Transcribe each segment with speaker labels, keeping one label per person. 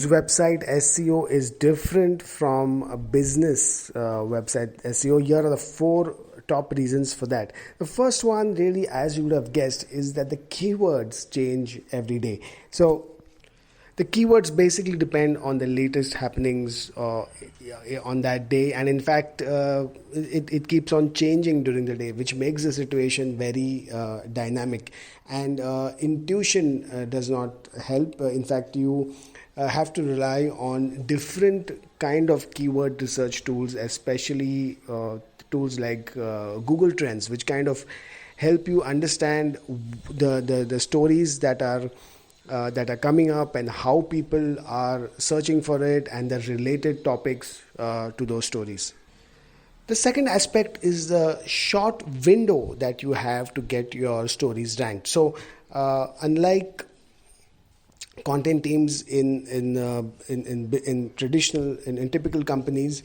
Speaker 1: website SEO is different from a business website SEO? Here are the 4 top reasons for that. The first one, really, as you would have guessed, is that the keywords change every day. So the keywords basically depend on the latest happenings on that day, and in fact it keeps on changing during the day, which makes the situation very dynamic, and intuition does not help. In fact, you have to rely on different kind of keyword research tools, especially tools like Google Trends, which kind of help you understand the stories that are coming up and how people are searching for it and the related topics to those stories. The second aspect is the short window that you have to get your stories ranked. So unlike content teams in typical companies,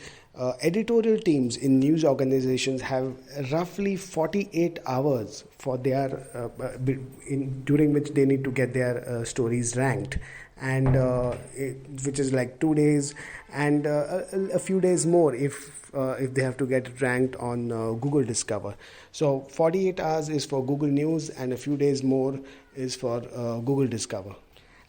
Speaker 1: editorial teams in news organizations have roughly 48 hours for their during which they need to get their stories ranked, and which is like 2 days and a few days more if they have to get it ranked on Google Discover. So 48 hours is for Google News and a few days more is for Google Discover.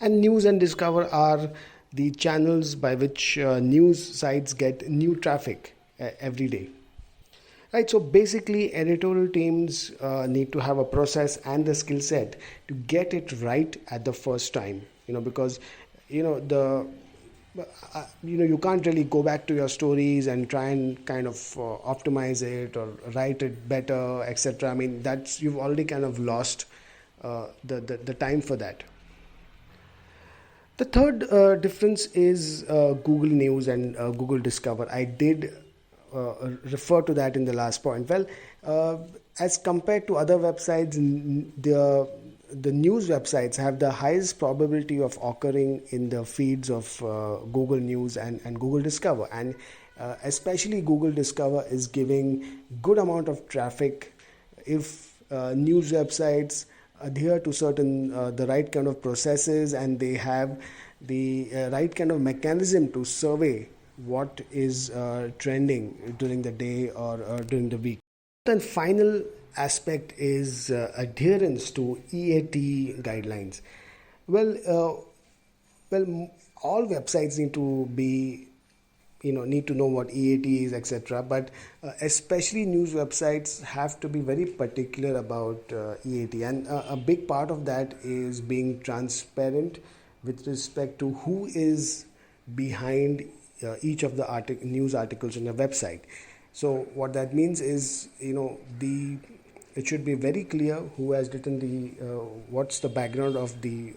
Speaker 1: And News and Discover are the channels by which news sites get new traffic every day. Right, so basically editorial teams need to have a process and the skill set to get it right at the first time, because you can't really go back to your stories and try and kind of optimize it or write it better, etc. I mean, you've already kind of lost the time for that. The third difference is Google News and Google Discover. I did refer to that in the last point. Well, as compared to other websites, the news websites have the highest probability of occurring in the feeds of Google News and Google Discover. And especially Google Discover is giving good amount of traffic if news websites adhere to certain the right kind of processes, and they have the right kind of mechanism to survey what is trending during the day or during the week. The final aspect is adherence to EAT guidelines. Well, all websites need to be need to know what EAT is, etc. But especially news websites have to be very particular about EAT, and a big part of that is being transparent with respect to who is behind each of the news articles on the website. So what that means is, it should be very clear who has written what's the background of the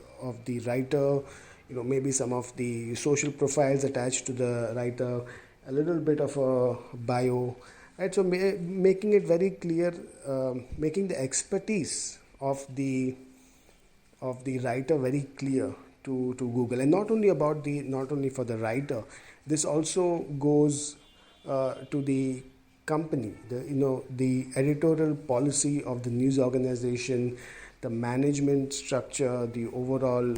Speaker 1: writer. Maybe some of the social profiles attached to the writer, a little bit of a bio, right? So making it very clear, making the expertise of the writer very clear to Google, and not only for the writer. This also goes to the company, the editorial policy of the news organization, the management structure, the overall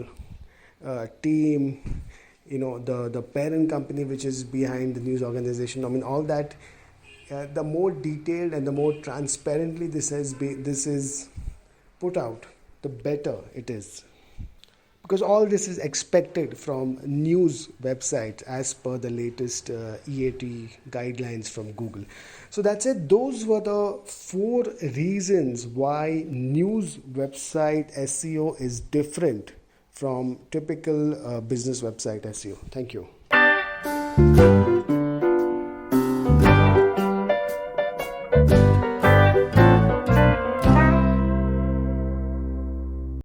Speaker 1: team, the parent company which is behind the news organization. I mean, all that. The more detailed and the more transparently this is put out, the better it is, because all this is expected from news websites as per the latest EAT guidelines from Google. So that's it. Those were the 4 reasons why news website SEO is different from typical business website SEO. Thank you.